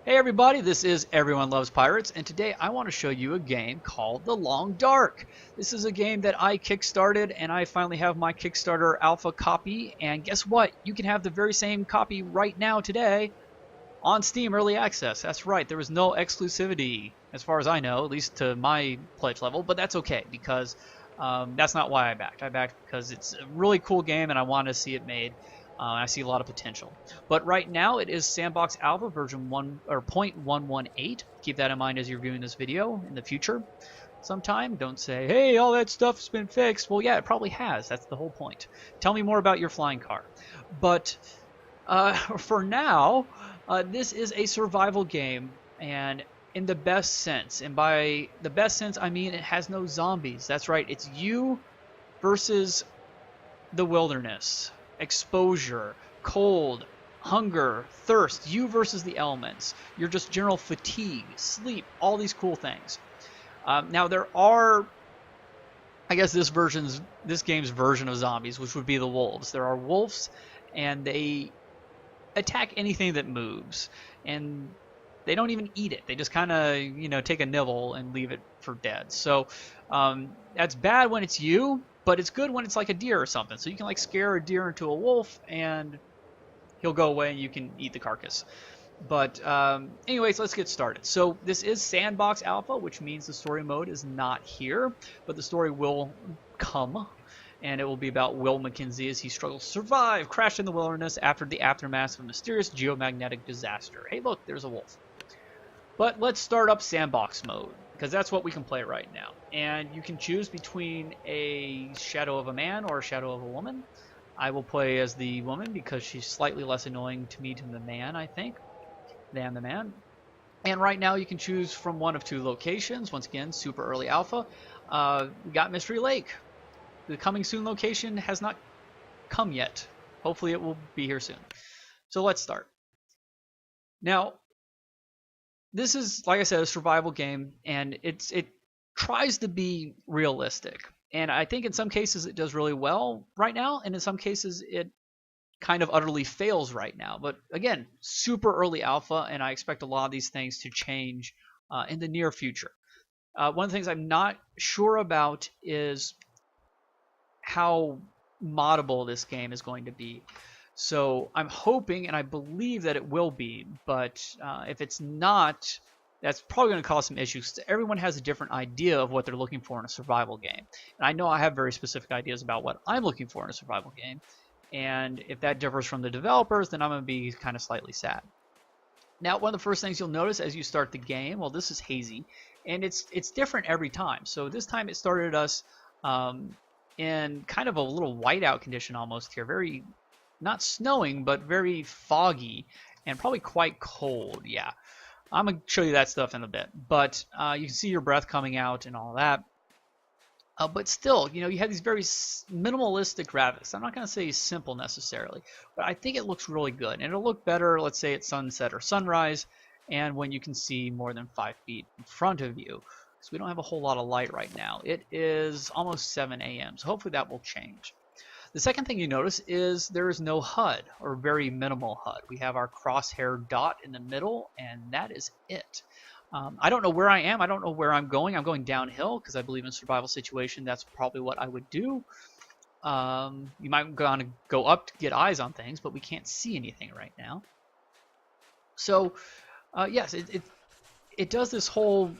Hey everybody, this is Everyone Loves Pirates, and today I want to show you a game called The Long Dark. This is a game that I kickstarted, and I finally have my Kickstarter alpha copy, and guess what? You can have the very same copy right now today on Steam Early Access. That's right, there was no exclusivity, as far as I know, at least to my pledge level, but that's okay, because that's not why I backed. I backed because it's a really cool game, and I want to see it made. I see a lot of potential. But right now it is Sandbox Alpha version 1 or 0.118. Keep that in mind as you're viewing this video in the future sometime. Don't say, hey, all that stuff's been fixed. Well, yeah, it probably has. That's the whole point. Tell me more about your flying car. But for now, this is a survival game, and in the best sense. And by the best sense, I mean it has no zombies. That's right. It's you versus the wilderness. Exposure, cold, hunger, thirst, you versus the elements, your just general fatigue, sleep, all these cool things. Now there are, I guess this game's version of zombies, which would be the wolves. There are wolves, and they attack anything that moves, and they don't even eat it. They just kind of, take a nibble and leave it for dead. So that's bad when it's you. But it's good when it's like a deer or something. So you can like scare a deer into a wolf and he'll go away and you can eat the carcass. But anyways, let's get started. So this is Sandbox Alpha, which means the story mode is not here. But the story will come. And it will be about Will McKenzie as he struggles to survive, crashed in the wilderness after the aftermath of a mysterious geomagnetic disaster. Hey, look, there's a wolf. But let's start up Sandbox mode, because that's what we can play right now. And you can choose between a shadow of a man or a shadow of a woman. I will play as the woman because she's slightly less annoying to me than the man, I think, than the man. And right now you can choose from one of two locations. Once again, super early alpha. We got Mystery Lake. The coming soon location has not come yet. Hopefully it will be here soon. So let's start. Now, this is, like I said, a survival game, and it tries to be realistic. And I think in some cases it does really well right now, and in some cases it kind of utterly fails right now. But again, super early alpha, and I expect a lot of these things to change in the near future. One of the things I'm not sure about is how moddable this game is going to be. So I'm hoping, and I believe that it will be, but if it's not, that's probably going to cause some issues. Everyone has a different idea of what they're looking for in a survival game. And I know I have very specific ideas about what I'm looking for in a survival game. And if that differs from the developers, then I'm going to be kind of slightly sad. Now, one of the first things you'll notice as you start the game, well, this is hazy, and it's different every time. So this time it started us in kind of a little whiteout condition almost here. Very, not snowing, but very foggy and probably quite cold. Yeah, I'm going to show you that stuff in a bit. But you can see your breath coming out and all that. But still, you have these very minimalistic graphics. I'm not going to say simple necessarily, but I think it looks really good. And it'll look better, let's say, at sunset or sunrise, and when you can see more than 5 feet in front of you. So we don't have a whole lot of light right now. It is almost 7 a.m., so hopefully that will change. The second thing you notice is there is no HUD, or very minimal HUD. We have our crosshair dot in the middle, and that is it. I don't know where I am. I don't know where I'm going. I'm going downhill because I believe in a survival situation. That's probably what I would do. You might want to go up to get eyes on things, but we can't see anything right now. So, yes, it does this whole,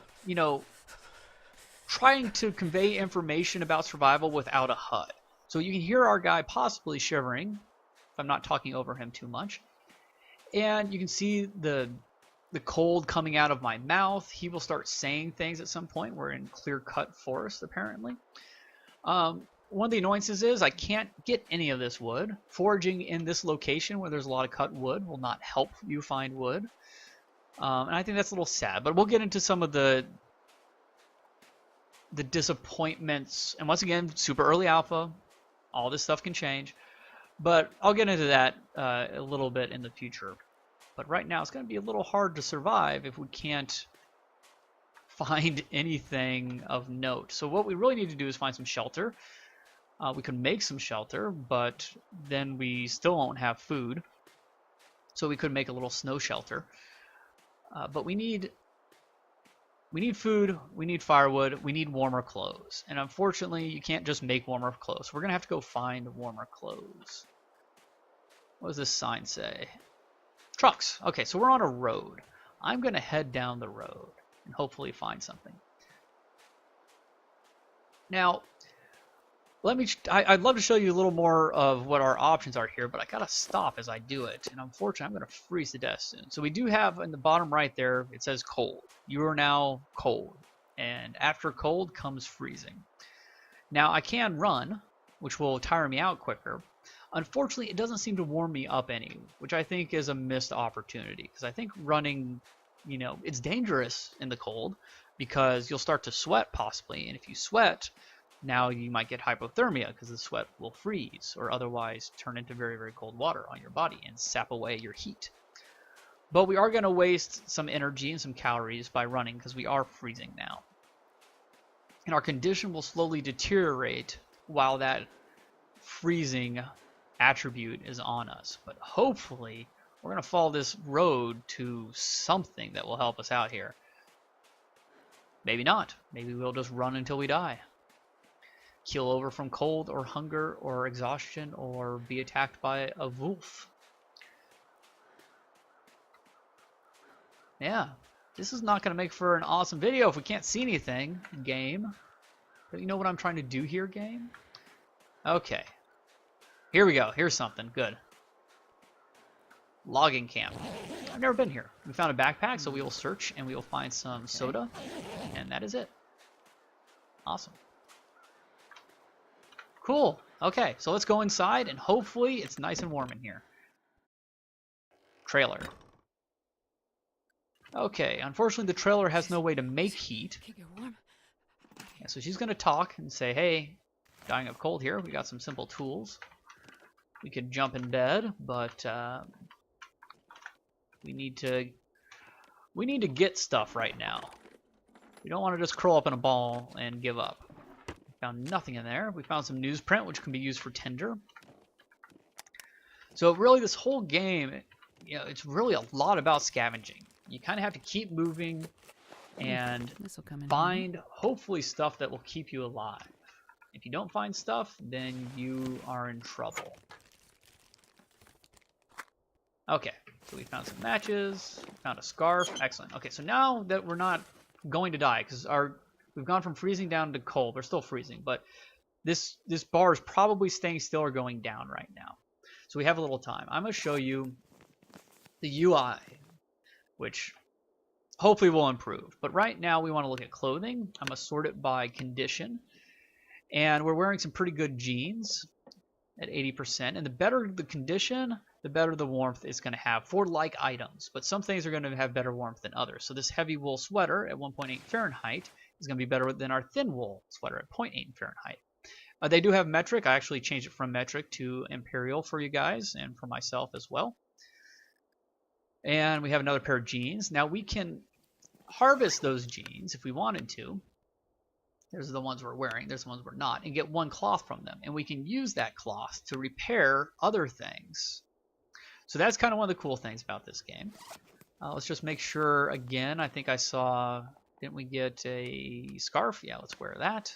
trying to convey information about survival without a HUD. So you can hear our guy possibly shivering, if I'm not talking over him too much. And you can see the cold coming out of my mouth. He will start saying things at some point. We're in clear-cut forest, apparently. One of the annoyances is I can't get any of this wood. Foraging in this location where there's a lot of cut wood will not help you find wood. And I think that's a little sad. But we'll get into some of the disappointments. And once again, super early alpha. All this stuff can change. But I'll get into that a little bit in the future. But right now, it's going to be a little hard to survive if we can't find anything of note. So what we really need to do is find some shelter. We could make some shelter, but then we still won't have food. So we could make a little snow shelter. But we need food, we need firewood, we need warmer clothes. And unfortunately, you can't just make warmer clothes. We're going to have to go find warmer clothes. What does this sign say? Trucks. Okay, so we're on a road. I'm going to head down the road and hopefully find something. Now, I'd love to show you a little more of what our options are here, but I gotta stop as I do it, and unfortunately I'm gonna freeze to death soon. So we do have in the bottom right there, it says cold. You are now cold, and after cold comes freezing. Now I can run, which will tire me out quicker. Unfortunately, it doesn't seem to warm me up any, which I think is a missed opportunity, because I think running, you know, it's dangerous in the cold because you'll start to sweat possibly, and if you sweat, now you might get hypothermia because the sweat will freeze or otherwise turn into very, very cold water on your body and sap away your heat. But we are going to waste some energy and some calories by running because we are freezing now. And our condition will slowly deteriorate while that freezing attribute is on us. But hopefully we're going to follow this road to something that will help us out here. Maybe not. Maybe we'll just run until we die. Keel over from cold or hunger or exhaustion or be attacked by a wolf. Yeah, this is not going to make for an awesome video if we can't see anything, game. But you know what I'm trying to do here, game? Okay. Here we go. Here's something. Good. Logging camp. I've never been here. We found a backpack, so we will search and we will find some soda. And that is it. Awesome. Cool. Okay, so let's go inside and hopefully it's nice and warm in here. Trailer. Okay, unfortunately the trailer has no way to make heat. Yeah, so she's going to talk and say, hey, dying of cold here. We got some simple tools. We could jump in bed, but we need to get stuff right now. We don't want to just curl up in a ball and give up. Found nothing in there. We found some newsprint, which can be used for tinder. So really this whole game, you know, it's really a lot about scavenging. You kind of have to keep moving and find, hopefully, stuff that will keep you alive. If you don't find stuff, then you are in trouble. Okay, so we found some matches, found a scarf. Excellent. Okay, so now that we're not going to die, because we've gone from freezing down to cold. We're still freezing, but this bar is probably staying still or going down right now. So we have a little time. I'm going to show you the UI, which hopefully will improve. But right now we want to look at clothing. I'm going to sort it by condition. And we're wearing some pretty good jeans at 80%. And the better the condition, the better the warmth it's going to have for like items. But some things are going to have better warmth than others. So this heavy wool sweater at 1.8 Fahrenheit is going to be better than our thin wool sweater at 0.8 Fahrenheit. They do have metric. I actually changed it from metric to imperial for you guys and for myself as well. And we have another pair of jeans. Now we can harvest those jeans if we wanted to. There's the ones we're wearing. There's the ones we're not. And get one cloth from them. And we can use that cloth to repair other things. So that's kind of one of the cool things about this game. Let's just make sure, again, I think I saw, didn't we get a scarf? Yeah, let's wear that.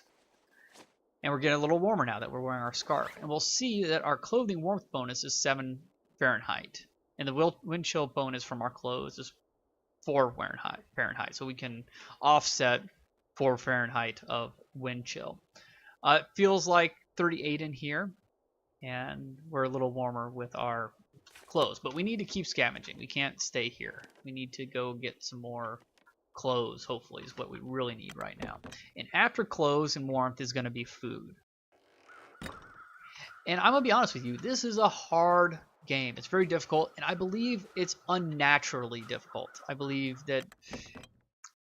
And we're getting a little warmer now that we're wearing our scarf. And we'll see that our clothing warmth bonus is 7 Fahrenheit. And the wind chill bonus from our clothes is 4 Fahrenheit. So we can offset 4 Fahrenheit of wind chill. It feels like 38 in here. And we're a little warmer with our clothes. But we need to keep scavenging. We can't stay here. We need to go get some more clothes, hopefully, is what we really need right now. And after clothes and warmth is going to be food. And I'm going to be honest with you, this is a hard game. It's very difficult, and I believe it's unnaturally difficult. I believe that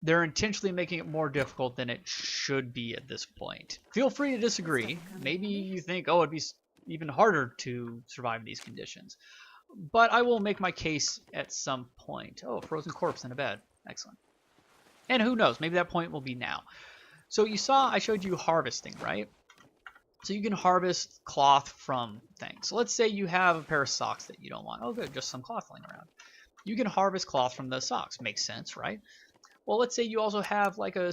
they're intentionally making it more difficult than it should be at this point. Feel free to disagree. Maybe you think, oh, it'd be even harder to survive these conditions. But I will make my case at some point. Oh, a frozen corpse in a bed. Excellent. And who knows, maybe that point will be now. So you saw I showed you harvesting, right? So you can harvest cloth from things. So let's say you have a pair of socks that you don't want. Oh, good, just some cloth laying around. you can harvest cloth from the socks. Makes sense, right? Well, let's say you also have like a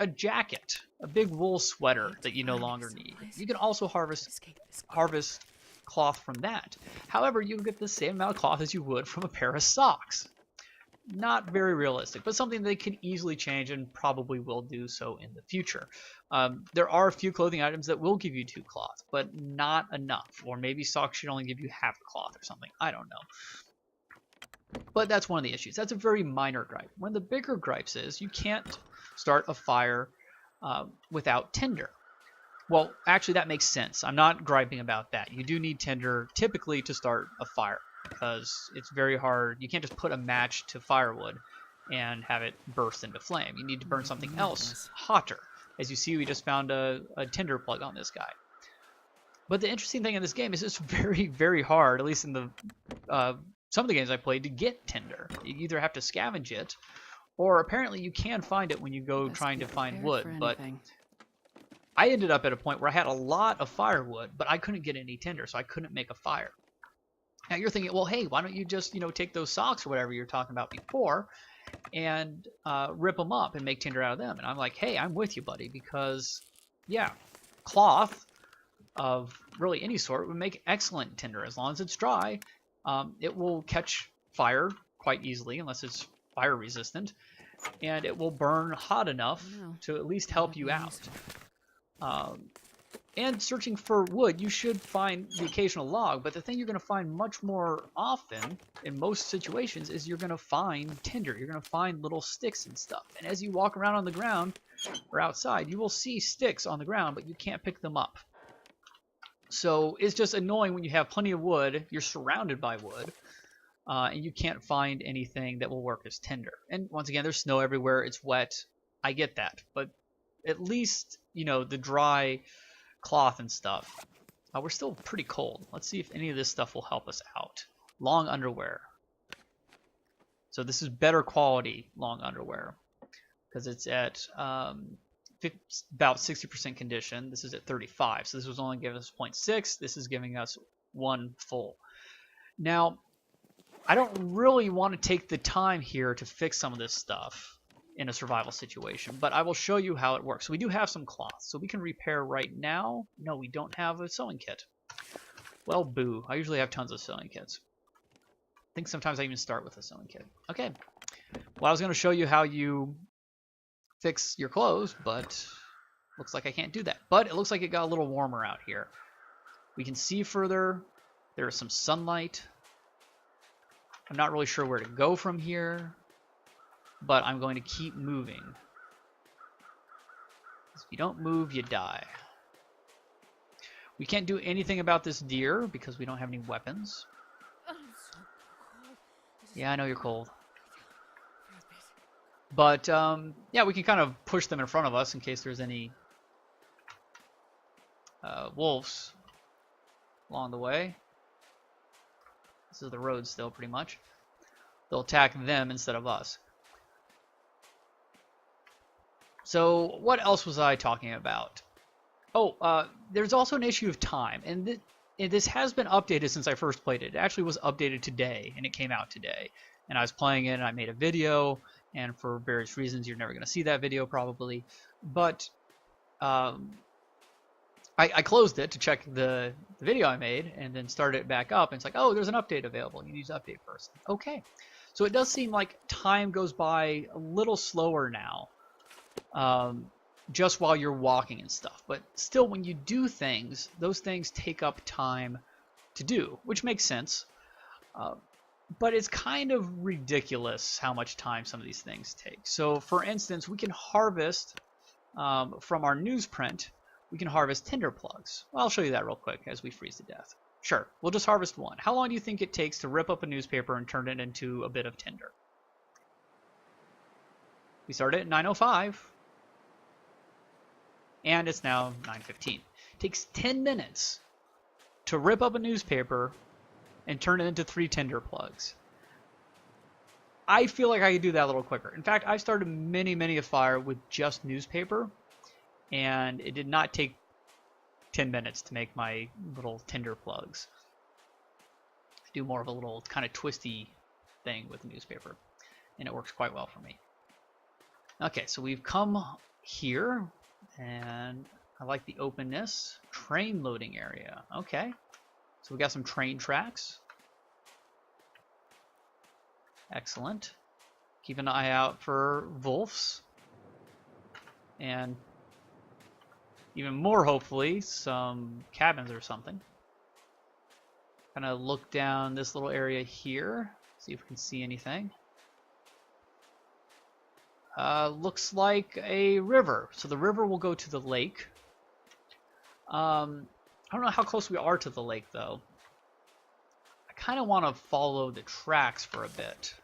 jacket, a big wool sweater that you no longer need. You can also harvest cloth from that. However, you get the same amount of cloth as you would from a pair of socks. Not very realistic, but something they can easily change and probably will do so in the future. There are a few clothing items that will give you 2 cloth, but not enough. Or maybe socks should only give you half a cloth or something. I don't know. But that's one of the issues. That's a very minor gripe. One of the bigger gripes is you can't start a fire without tinder. Well, actually, that makes sense. I'm not griping about that. You do need tinder typically to start a fire because it's very hard. You can't just put a match to firewood and have it burst into flame. You need to burn something else hotter. As you see, we just found a tinder plug on this guy. But the interesting thing in this game is it's very, very hard, at least in the some of the games I played, to get tinder. You either have to scavenge it, or apparently you can find it when you go trying to find wood. But I ended up at a point where I had a lot of firewood, but I couldn't get any tinder, so I couldn't make a fire. Now you're thinking, well, hey, why don't you just, take those socks or whatever you were talking about before and rip them up and make tinder out of them? And I'm like, hey, I'm with you, buddy, because, yeah, cloth of really any sort would make excellent tinder as long as it's dry. It will catch fire quite easily unless it's fire resistant, and it will burn hot enough to at least help you out. And searching for wood, you should find the occasional log, but the thing you're going to find much more often in most situations is you're going to find tinder. You're going to find little sticks and stuff. And as you walk around on the ground or outside, you will see sticks on the ground, but you can't pick them up. So it's just annoying when you have plenty of wood, you're surrounded by wood, and you can't find anything that will work as tinder. And once again, there's snow everywhere, it's wet, I get that. But at least, the dry cloth and stuff. We're still pretty cold. Let's see if any of this stuff will help us out. Long underwear. So this is better quality long underwear because it's at about 60% condition. This is at 35. So this was only giving us 0.6. This is giving us 1 full. Now, I don't really want to take the time here to fix some of this stuff in a survival situation, but I will show you how it works. So we do have some cloth, so we can repair right now. No, we don't have a sewing kit. Well, boo. I usually have tons of sewing kits. I think sometimes I even start with a sewing kit. Okay. Well, I was going to show you how you fix your clothes, but looks like I can't do that. But it looks like it got a little warmer out here. We can see further. There is some sunlight. I'm not really sure where to go from here, but I'm going to keep moving. If you don't move, you die. We can't do anything about this deer because we don't have any weapons. Yeah, I know you're cold. But, yeah, we can kind of push them in front of us in case there's any wolves along the way. This is the road still, pretty much. They'll attack them instead of us. So what else was I talking about? Oh, there's also an issue of time, and this has been updated since I first played it. It actually was updated today, and it came out today. And I was playing it, and I made a video, and for various reasons, you're never going to see that video probably. But I closed it to check the video I made, and then started it back up, and it's like, oh, there's an update available. You need to update first. Okay. So it does seem like time goes by a little slower now. Just while you're walking and stuff, but still when you do things, those things take up time to do, which makes sense, but it's kind of ridiculous how much time some of these things take. So for instance, we can harvest from our newsprint, we can harvest tinder plugs. Well, I'll show you that real quick as we freeze to death. Sure, we'll just harvest one. How long do you think it takes to rip up a newspaper and turn it into a bit of tinder? We started at 9:05. And it's now 9:15. It takes 10 minutes to rip up a newspaper and turn it into 3 tinder plugs. I feel like I could do that a little quicker. In fact, I've started many a fire with just newspaper, and it did not take 10 minutes to make my little tinder plugs. I do more of a little kind of twisty thing with the newspaper, and it works quite well for me. Okay, so we've come here, and I like the openness. Train loading area. Okay, so we got some train tracks. Excellent. Keep an eye out for wolves, and even more, hopefully, some cabins or something. Kind of look down this little area here, see if we can see anything. Looks like a river, so the river will go to the lake. I don't know how close we are to the lake, though. I kind of want to follow the tracks for a bit.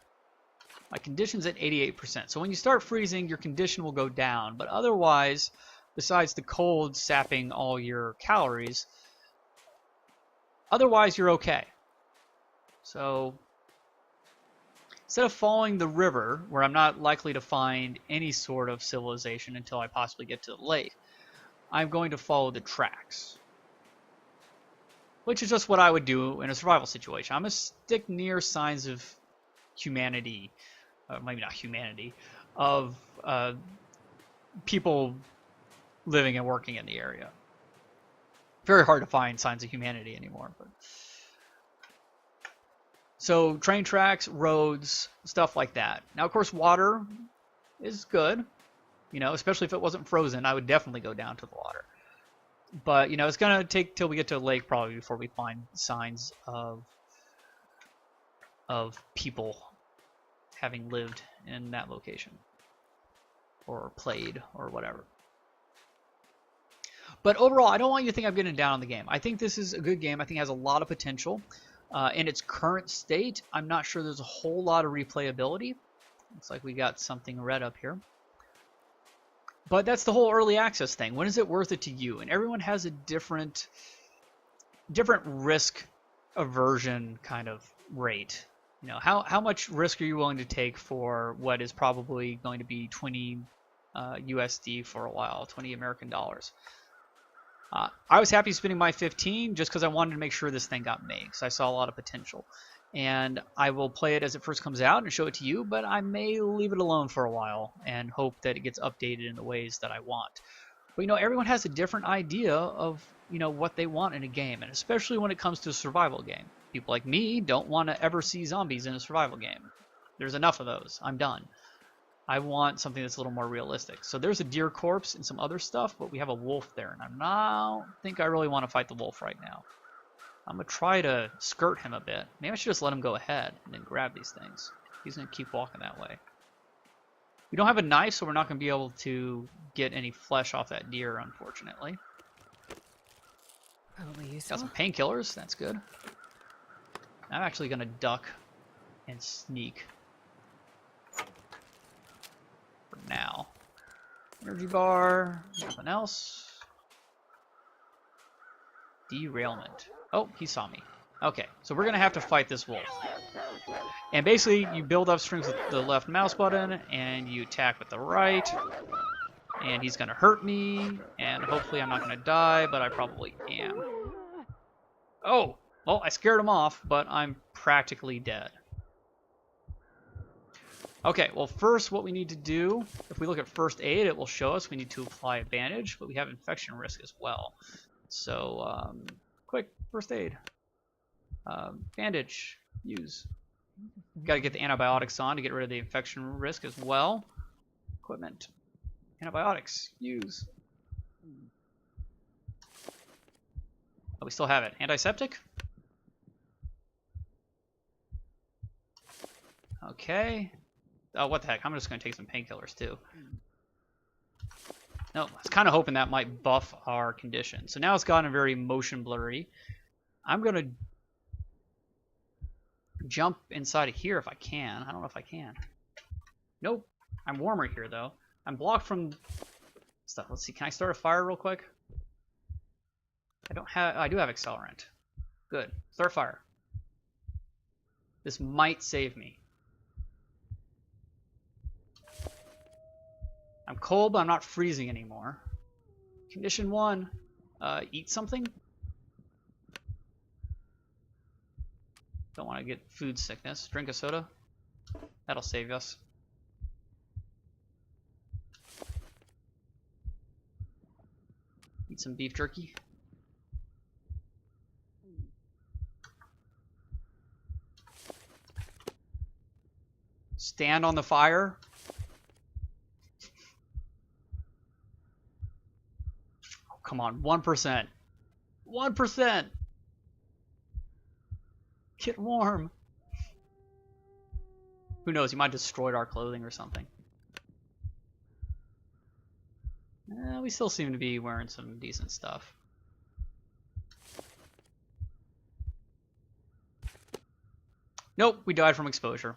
My condition's at 88%, so when you start freezing, your condition will go down, but otherwise, besides the cold sapping all your calories, otherwise you're okay. So instead of following the river, where I'm not likely to find any sort of civilization until I possibly get to the lake, I'm going to follow the tracks, which is just what I would do in a survival situation. I'm going to stick near signs of humanity, maybe not humanity, of people living and working in the area. Very hard to find signs of humanity anymore. But so train tracks, roads, stuff like that. Now, of course, water is good. You know, especially if it wasn't frozen, I would definitely go down to the water. But, you know, it's going to take till we get to a lake probably before we find signs of people having lived in that location or played or whatever. But overall, I don't want you to think I'm getting down on the game. I think this is a good game. I think it has a lot of potential. In its current state, I'm not sure there's a whole lot of replayability. Looks like we got something red up here. But that's the whole early access thing. When is it worth it to you? And everyone has a different risk aversion kind of rate. You know, how much risk are you willing to take for what is probably going to be 20 USD for a while, 20 American dollars? I was happy spending my 15 just because I wanted to make sure this thing got made, because I saw a lot of potential. And I will play it as it first comes out and show it to you, but I may leave it alone for a while and hope that it gets updated in the ways that I want. But, you know, everyone has a different idea of, you know, what they want in a game, and especially when it comes to a survival game. People like me don't want to ever see zombies in a survival game. There's enough of those. I'm done. I want something that's a little more realistic. So there's a deer corpse and some other stuff, but we have a wolf there, and I don't think I really want to fight the wolf right now. I'm going to try to skirt him a bit. Maybe I should just let him go ahead and then grab these things. He's going to keep walking that way. We don't have a knife, so we're not going to be able to get any flesh off that deer, unfortunately. Probably useful. Got some painkillers. That's good. I'm actually going to duck and sneak for now. Energy bar. Nothing else. Derailment. Oh, he saw me. Okay, so we're going to have to fight this wolf. And basically, you build up strings with the left mouse button, and you attack with the right. And he's going to hurt me, and hopefully I'm not going to die, but I probably am. Oh! Well, I scared him off, but I'm practically dead. Okay, well first what we need to do, if we look at first aid, it will show us we need to apply a bandage, but we have infection risk as well. So, quick, first aid. Bandage, use. Got to get the antibiotics on to get rid of the infection risk as well. Equipment. Antibiotics, use. Oh, we still have it. Antiseptic? Okay. Oh, what the heck? I'm just going to take some painkillers too. No, I was kind of hoping that might buff our condition. So now it's gotten very motion blurry. I'm going to jump inside of here if I can. I don't know if I can. Nope. I'm warmer here though. I'm blocked from stuff. Let's see. Can I start a fire real quick? I do have accelerant. Good. Start fire. This might save me. I'm cold, but I'm not freezing anymore. Condition 1. Eat something. Don't want to get food sickness. Drink a soda. That'll save us. Eat some beef jerky. Stand on the fire. Oh, come on, 1%. 1%. Get warm. Who knows? You might have destroyed our clothing or something. We still seem to be wearing some decent stuff. Nope, we died from exposure.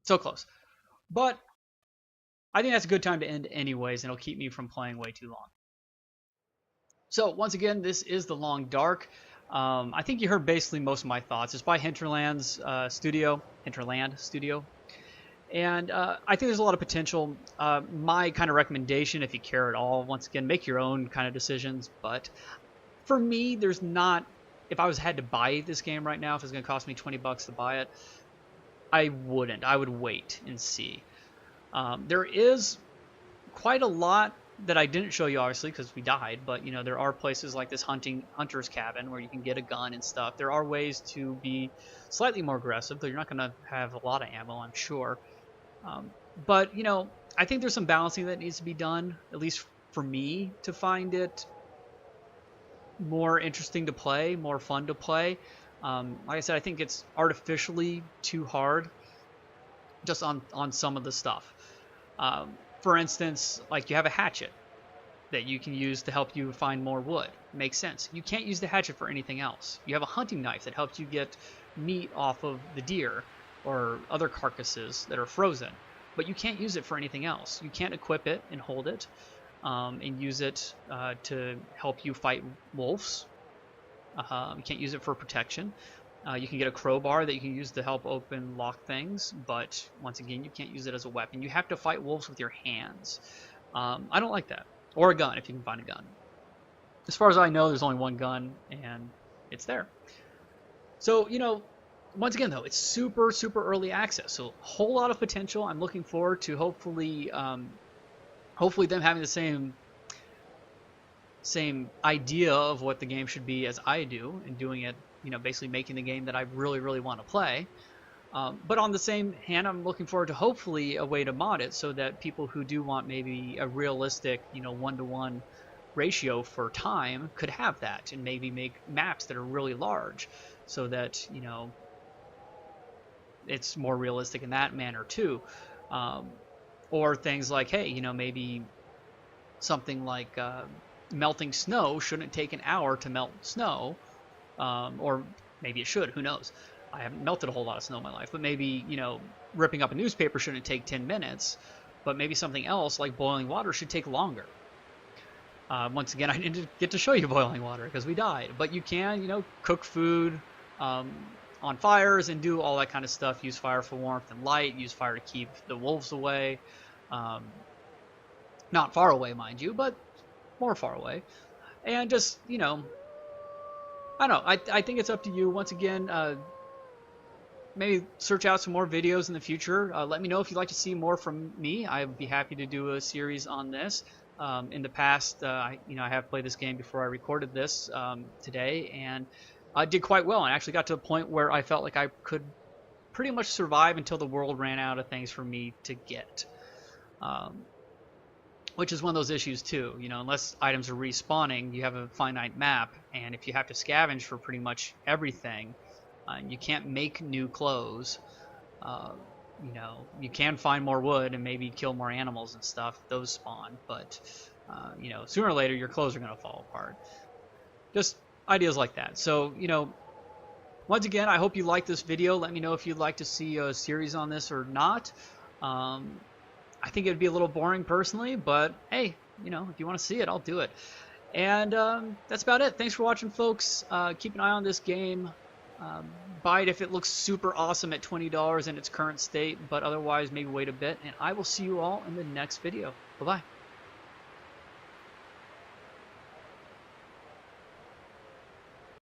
So close. But I think that's a good time to end anyways, and it'll keep me from playing way too long. So once again, this is The Long Dark. I think you heard basically most of my thoughts. It's by Hinterland Studio. And I think there's a lot of potential. My kind of recommendation, if you care at all, once again, make your own kind of decisions. But for me, there's not... If I had to buy this game right now, if it's going to cost me $20 to buy it, I wouldn't. I would wait and see. There is quite a lot that I didn't show you, obviously, because we died. But, you know, there are places like this hunter's cabin where you can get a gun and stuff. There are ways to be slightly more aggressive, though you're not going to have a lot of ammo, I'm sure. But, you know, I think there's some balancing that needs to be done, at least for me, to find it more interesting to play, more fun to play. Like I said, I think it's artificially too hard just on some of the stuff. For instance, like you have a hatchet that you can use to help you find more wood. Makes sense. You can't use the hatchet for anything else. You have a hunting knife that helps you get meat off of the deer or other carcasses that are frozen, but you can't use it for anything else. You can't equip it and hold it and use it to help you fight wolves. You can't use it for protection. You can get a crowbar that you can use to help open lock things, but once again, you can't use it as a weapon. You have to fight wolves with your hands. I don't like that. Or a gun, if you can find a gun. As far as I know, there's only one gun, and it's there. So, you know, once again, though, it's super, super early access. So, a whole lot of potential. I'm looking forward to hopefully them having the same idea of what the game should be as I do, and doing it, you know, basically making the game that I really, really want to play. But on the same hand, I'm looking forward to hopefully a way to mod it so that people who do want maybe a realistic, you know, 1-to-1 ratio for time could have that, and maybe make maps that are really large so that, you know, it's more realistic in that manner too. Or things like, hey, you know, maybe something like melting snow shouldn't take an hour to melt snow, or maybe it should, who knows. I haven't melted a whole lot of snow in my life, but maybe, you know, ripping up a newspaper shouldn't take 10 minutes, but maybe something else like boiling water should take longer. Once again, I didn't get to show you boiling water because we died, but you can, you know, cook food on fires and do all that kind of stuff. Use fire for warmth and light, use fire to keep the wolves away. Not far away, mind you, but more far away. And just, you know, I don't know, I think it's up to you. Once again, maybe search out some more videos in the future. Let me know if you'd like to see more from me. I'd be happy to do a series on this. In the past, I have played this game before I recorded this today, and I did quite well. And I actually got to a point where I felt like I could pretty much survive until the world ran out of things for me to get. Which is one of those issues too. You know, unless items are respawning, you have a finite map, and if you have to scavenge for pretty much everything, you can't make new clothes. You know, you can find more wood and maybe kill more animals and stuff. Those spawn, but you know, sooner or later your clothes are going to fall apart. Just ideas like that. So, you know, once again, I hope you liked this video. Let me know if you'd like to see a series on this or not. I think it would be a little boring personally, but hey, you know, if you want to see it, I'll do it. And that's about it. Thanks for watching, folks. Keep an eye on this game. Buy it if it looks super awesome at $20 in its current state, but otherwise maybe wait a bit, and I will see you all in the next video. Bye-bye.